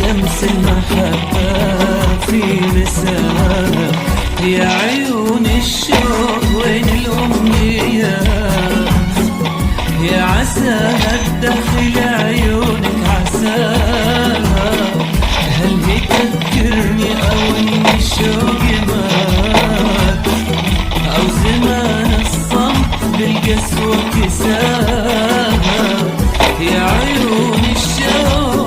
شمس المحبة في مساها، يا عيون الشوق وين الأمنيات، يا عساها الداخلة